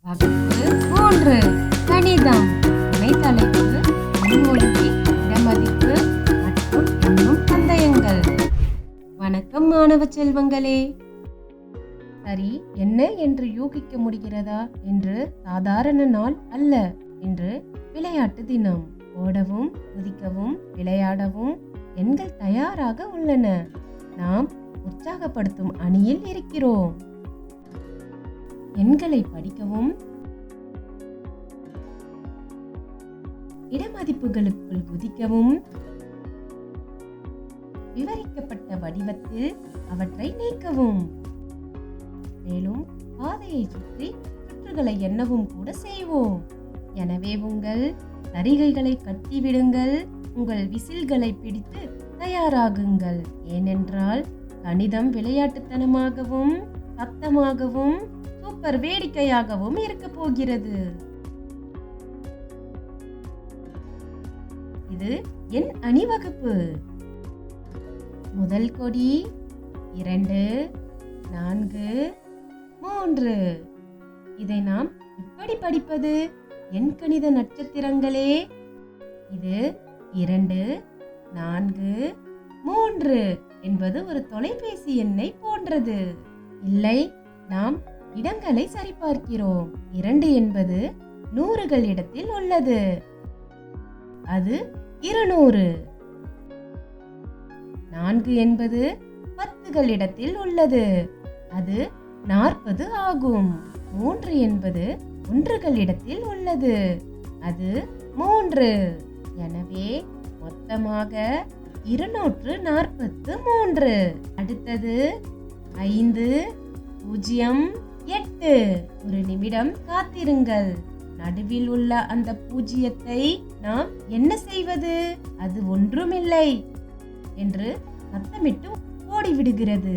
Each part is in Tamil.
வகுப்பு 3 கணிதம். துணை தலைப்பு முன்மொழிவு, இடமதிப்பு மற்றும் எண்ணும் பந்தயங்கள். வணக்கம் மாணவ செல்வங்களே. சரி, என்ன என்று யூகிக்க முடிகிறதா? என்று சாதாரண நாள் அல்ல, என்று விளையாட்டு தினம். ஓடவும் குதிக்கவும் விளையாடவும் எண்கள் தயாராக உள்ளன. நாம் உற்சாகப்படுத்தும் அணியில் இருக்கிறோம். எண்களை படிக்கவும் இடமதிப்புகளுக்குள் குதிக்கவும் விவரிக்கப்பட்ட வடிவத்தில் அவற்றை நீக்கவும், மேலும் பாதையை சுற்றி சுற்றுகளை எண்ணவும் கூட செய்வோம். எனவே உங்கள் சரிகைகளை கட்டிவிடுங்கள், உங்கள் விசில்களை பிடித்து தயாராகுங்கள். ஏனென்றால் கணிதம் விளையாட்டுத்தனமாகவும் சத்தமாகவும் சூப்பர் வேடிக்கையாகவும் இருக்க போகிறது. இது என் அணிவகுப்பு. முதல் கொடி 2, 4, 3. இதை நாம் எப்படி படிப்பது? எண் கணித நட்சத்திரங்களே. இது 2, 4, 3 என்பது ஒரு தொலைபேசி எண்ணை போன்றது. இல்லை, நாம் இடங்களை சரிபார்க்கிறோம். 2 என்பது 100கள் இடத்தில் உள்ளது, அது 200. 4 என்பது 10கள் இடத்தில் உள்ளது, அது 40 ஆகும். 3 என்பது 1கள் இடத்தில் உள்ளது, அது 3. எனவே மொத்தமாக 243. அடுத்தது 5, 0, 8. ஒரு நிமிடம் காத்திருங்கள். நடுவில் உள்ள அந்த பூஜ்ஜியத்தை நாம் என்ன செய்வது? அது ஒன்றுமில்லை என்று சத்தமிட்டு ஓடிவிடுகிறது.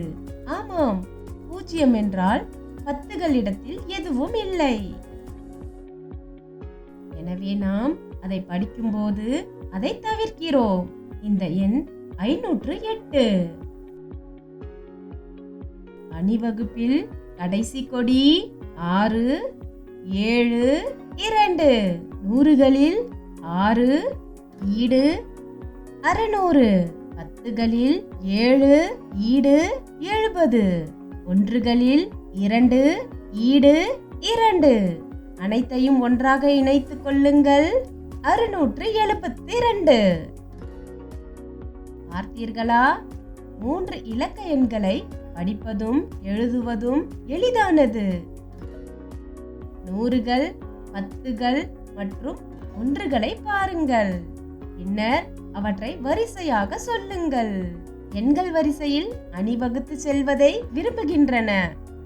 ஆமாம், 0 என்றால் 10கள் இடத்தில் எதுவும் இல்லை. எனவே நாம் அதை படிக்கும்போது அதை தவிர்க்கிறோம். இந்த எண் 508. அணிவகுப்பில் கடைசி கொடி 6, 7, 2. 100களில் 6, ஈடு 600. 10களில் 7, ஈடு 70. 1களில் 2, ஈடு 2. அனைத்தையும் ஒன்றாக இணைத்துக் கொள்ளுங்கள். 672. பார்த்தீர்களா? 3 இலக்க எண்களை படிப்பதும் எழுதுவதும் எளிதானது. 100கள், 10கள் மற்றும் 1களை பாருங்கள். பின்னர் அவற்றை வரிசையாக சொல்லுங்கள். எண்கள் வரிசையில் அணிவகுத்து செல்வதை விரும்புகின்றன.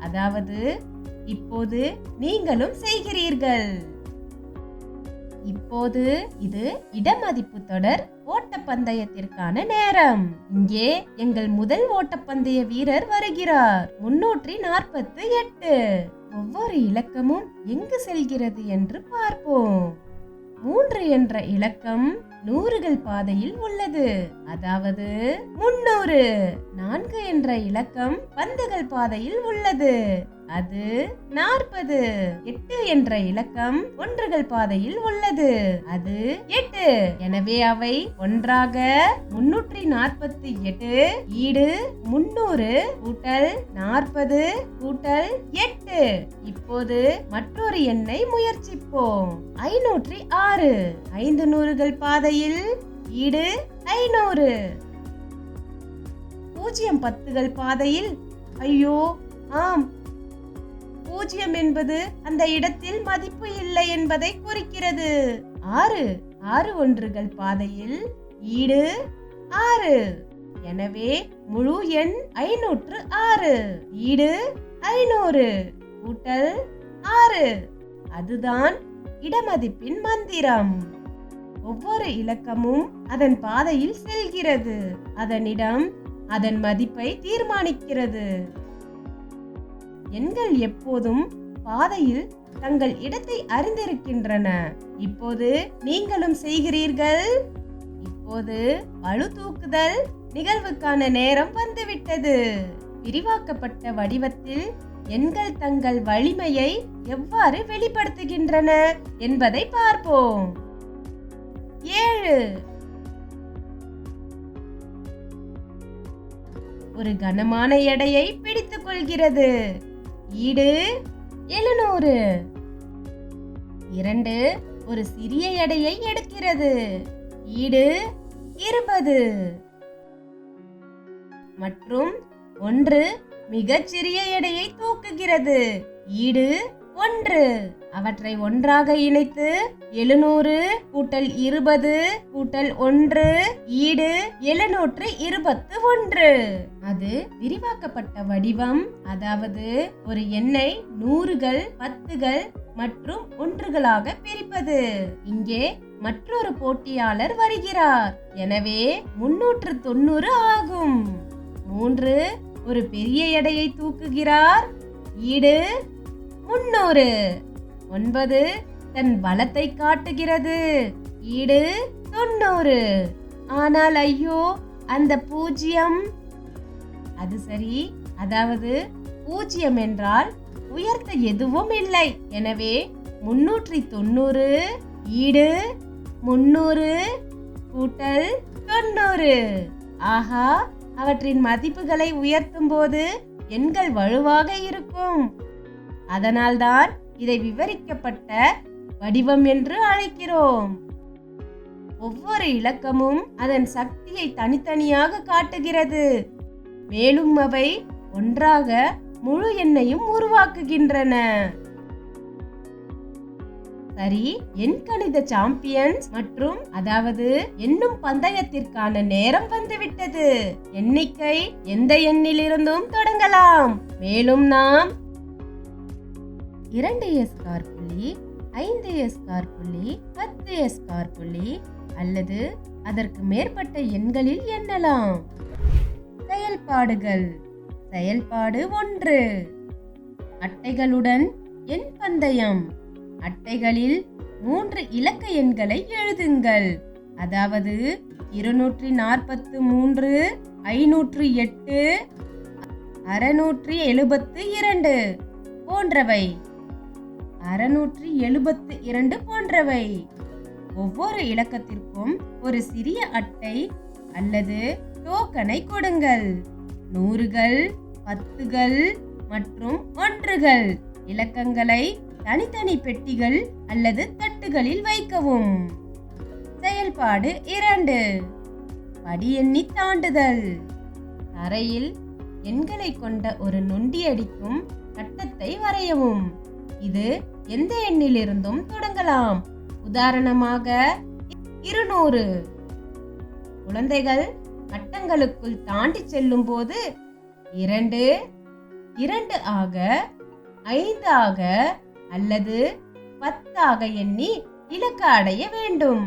அதாவது இப்போது நீங்களும் செய்கிறீர்கள். இப்போது இது இடமதிப்பு தொடர் ஓட்டப்பந்தயத்திற்கான நேரம். இங்கே எங்கள் முதல் ஓட்டப்பந்தய வீரர் வருகிறார். 348. ஒவ்வொரு இலக்கமும் எங்கு செல்கிறது என்று பார்ப்போம். 3 என்ற இலக்கம் 100கள் பாதையில் உள்ளது, அதாவது 300. 4 என்ற இலக்கம் பந்துகள் பாதையில் உள்ளது, அது 40. 8 என்ற இலக்கம் 1கள் பாதையில் உள்ளது, அது 8. எனவே அவை ஒன்றாக 348 ஈடு 300 கூட்டல் 40 கூட்டல் 8. இப்போது மற்றொரு எண்ணை முயற்சிப்போம். 506. 5 100கள் பாதையில் ஈடு 500. 0 10கள் பாதையில். ஐயோ, ஆம், 0 என்பது அந்த இடத்தில் மதிப்பு இல்லை என்பதை குறிக்கிறது. 6 1கள் பாதையில் ஈடு 6. எனவே முழு எண் 506 ஈடு 500 கூட்டல் 6. அதுதான் இடமதிப்பின் மந்திரம். ஒவ்வொரு இலக்கமும் அதன் பாதையில் செல்கிறது. அதனிடம் அதன் மதிப்பை தீர்மானிக்கிறது. எண்கள் எப்போதும் பாதையில் தங்கள் இடத்தை அறிந்திருக்கின்றன. இப்போது நீங்களும் செய்கிறீர்கள். இப்போது பளு தூக்குதல் நிகழ்வுக்கான நேரம் வந்துவிட்டது. விரிவாக்கப்பட்ட வடிவத்தில் எண்கள் தங்கள் வலிமையை எவ்வாறு வெளிப்படுத்துகின்றன என்பதை பார்ப்போம். 7 ஒரு கனமான எடையை பிடித்துக் கொள்கிறது. ஈடு 700. 2 ஒரு சிறிய எடையை எடுக்கிறது. ஈடு 20. மற்றும் 1 மிகச்சிறிய எடையை தூக்குகிறது. ஈடு 1. அவற்றை ஒன்றாக இணைத்து 700 கூட்டல் 20 கூட்டல் 1 ஈடு 721. அது விரிவாக்கப்பட்ட வடிவம், அதாவது ஒரு எண்ணை நூறுகள், பத்துகள் மற்றும் ஒன்றுகளாக பிரிப்பது. இங்கே மற்றொரு போட்டியாளர் வருகிறார். எனவே 390 ஆகும். 3 ஒரு பெரிய எடையை தூக்குகிறார். ஈடு 300. 9 தன் பலத்தை காட்டுகிறது. ஈடு 90. ஆனால் ஐயோ, அந்த 0. அது சரி, அதாவது 0 என்றால் உயர்த்த எதுவும் இல்லை. எனவே 390 ஈடு 300 கூட்டல் 90. ஆஹா, அவற்றின் மதிப்புகளை உயர்த்தும் போது எண்கள் வலுவாக இருக்கும். அதனால்தான் இதை விவரிக்கப்பட்ட வடிவம் என்று அழைக்கிறோம். ஒவ்வொரு இலக்கமும் அதன் சக்தியை தனித்தனியாக காட்டுகிறது. மேலும் அவை ஒன்றாக முழு எண்ணையும் உருவாக்குகின்றன. சரி, எண்கணித சாம்பியன்ஸ் மற்றும் அதாவது எண்ணும் பந்தயத்திற்கான நேரம் வந்துவிட்டது. எண்ணிக்கை எந்த எண்ணிலிருந்தும் தொடங்கலாம். மேலும் நாம் 2s புள்ளி, 5s புள்ளி, 10s புள்ளி அல்லது அதற்கு மேற்பட்ட எண்களில் எண்ணலாம். செயல்பாடுகள். செயல்பாடு 1 அட்டைகளுடன் எண் பந்தயம். அட்டைகளில் 3 இலக்க எண்களை எழுதுங்கள். அதாவது 243, 508, 672 போன்றவை. 672 போன்றவை. ஒவ்வொரு இலக்கத்திற்கும் ஒரு சிறிய அட்டை அல்லது டோக்கனை கொடுங்கள். நூறுகள், பத்துகள் மற்றும் ஒன்றுகள் இலக்கங்களை தனித்தனி பெட்டிகள் அல்லது தட்டுகளில் வைக்கவும். செயல்பாடு 2 படி எண்ணி தாண்டுதல். தரையில் எண்களை கொண்ட ஒரு நொண்டி அடிக்கும் கட்டத்தை வரையவும். இது எந்த எண்ணிலிருந்தும் தொடங்கலாம். உதாரணமாக 200. குழந்தைகள் கட்டங்களுக்குள் தாண்டி செல்லும் போது 2, 2 ஆக, 5 ஆக அல்லது 10 ஆக எண்ணி இலக்க அடைய வேண்டும்.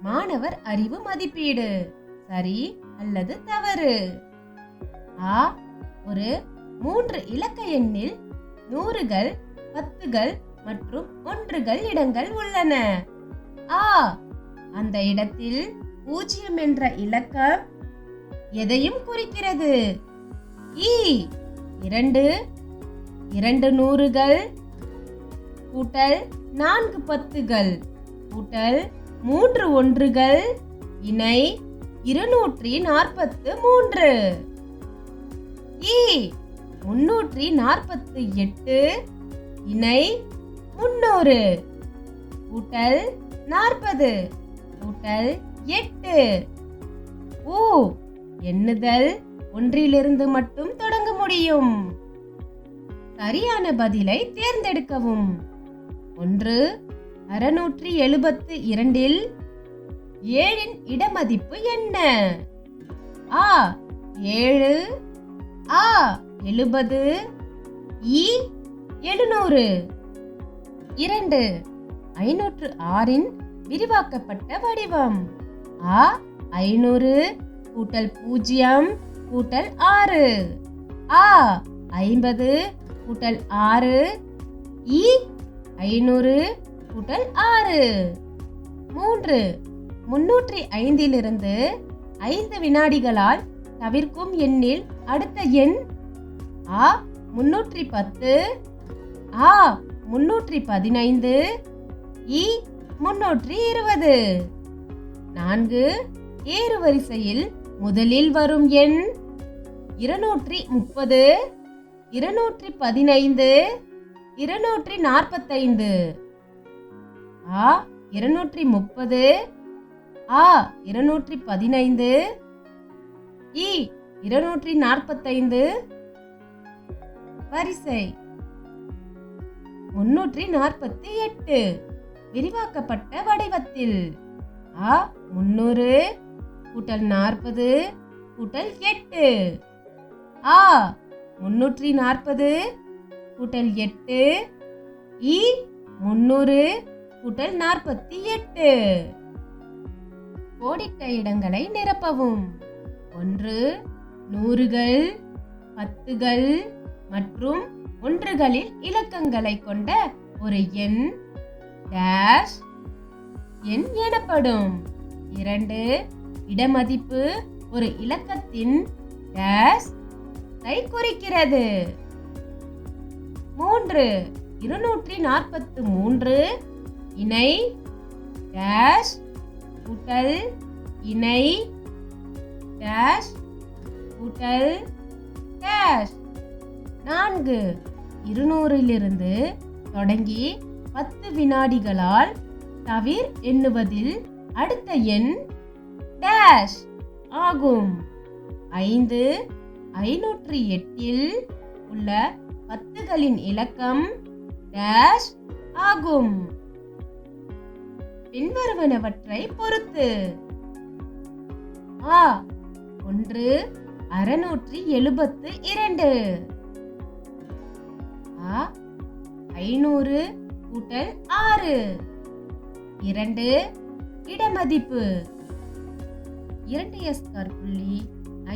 மாணவர் அறிவு மதிப்பீடு. சரி அல்லது தவறு. ஆ, ஒரு 3 இலக்க எண்ணில் நூறுகள், பத்துகள் மற்றும் ஒன்றுகள் இடங்கள் உள்ளன. ஆ, அந்த இடத்தில் 0 என்ற இலக்கம் எதையும் குறிக்கிறது. ஈ 2, 2 நூறுகள் கூட்டல் 4 பத்துகள் கூட்டல் 3 ஒன்றுகள் இணை 243. ஈ 348 இணை 300 கூட்டல் 40 கூட்டல் 8. ஊ, எண்ணுதல் ஒன்றிலிருந்து மட்டும் தொடங்க முடியும். சரியான பதிலை தேர்ந்தெடுக்கவும். 1 672 7இன் இடமதிப்பு என்ன? ஆ 7, ஆ 70, ஈ 700. 2 506இன் விரிவாக்கப்பட்ட வடிவம். ஆ 500 கூட்டல் 0 கூட்டல் 6. ஆ 50 கூட்டல் 6 ஈ 500 கூட்டல் 6. 3 305 5 வினாடிகளால் தவிர்க்கும் எண்ணில் அடுத்த எண் ஆ 310, ஆ 315, இ 320. 4 ஏறுவரிசையில் முதலில் வரும் எண் 230, 215, 245. ஆ 230, ஆ 215, இ 245. வரிசை 348 விரிவாக்கப்பட்ட வடிவத்தில். ஆ 300 கூட்டல் 40 கூட்டல் 8. ஆ 340 கூட்டல் 8, இ 300 கூட்டல் 48. கோடிட்ட இடங்களை நிரப்பவும். 1 நூறுகள், பத்துகள் மற்றும் ஒன்றுகளில் இலக்கங்களை கொண்ட ஒரு எண் டேஷ் எண் எனப்படும். 2 இடமதிப்பு ஒரு இலக்கத்தின் டேஷ் ஐ குறிக்கிறது. 3 243 இணை டேஷ் கூட்டல் இணை டேஷ் கூட்டல் டேஷ். 4 200 தொடங்கி 10 வினாடிகளால் தவிர் எண்ணுவதில் அடுத்த எண் டேஷ் ஆகும். 5 508 உள்ள 10களின் இலக்கம் டேஷ் ஆகும். பின்வருவனவற்றை பொறுத்து. ஆ 1 672, ஆ 500 கூட்டல் 6. 2 இடமதிப்பு 2 எஸ்கார் புள்ளி,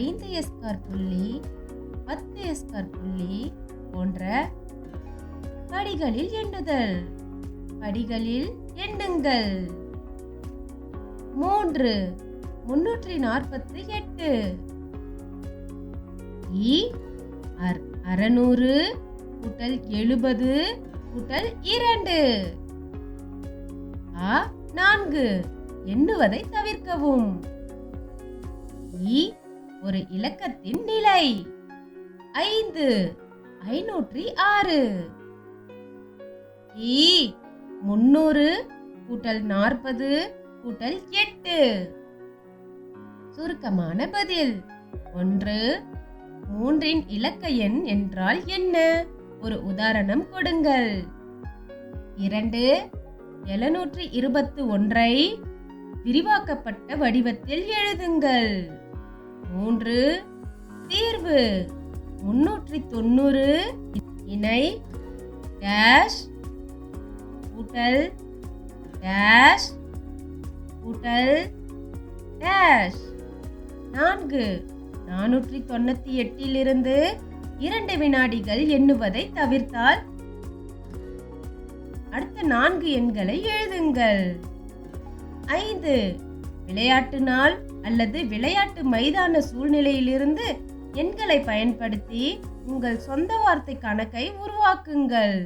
5 எஸ்கார் புள்ளி, 10 எஸ்கார் புள்ளி போன்ற படிகளில் எண்ணுதல். படிகளில் எண்ணுங்கள். 3 348, இ 600 கூட்டல் 70 கூட்டல் 2. ஆ 4 எண்ணுவதை தவிர்க்கவும். இ ஒரு இலக்கத்தின் நிலை. 5 506, இ 300 கூட்டல் 40 கூட்டல் 8. சுருக்கமான பதில். 1 3இன் இலக்க எண் என்றால் என்ன? ஒரு உதாரணம் கொடுங்கள். 2 721 விரிவாக்கப்பட்ட வடிவத்தில் எழுதுங்கள். 3 தீர்வு 390 இணை டேஷ் கூட்டல் டேஷ் கூட்டல் டேஷ். 4 498 2 வினாடிகள் எண்ணுவதை தவிர்த்தால் அடுத்த 4 எண்களை எழுதுங்கள். 5 விளையாட்டு நாள் அல்லது விளையாட்டு மைதான சூழ்நிலையிலிருந்து எண்களை பயன்படுத்தி உங்கள் சொந்த வார்த்தை கணக்கை உருவாக்குங்கள்.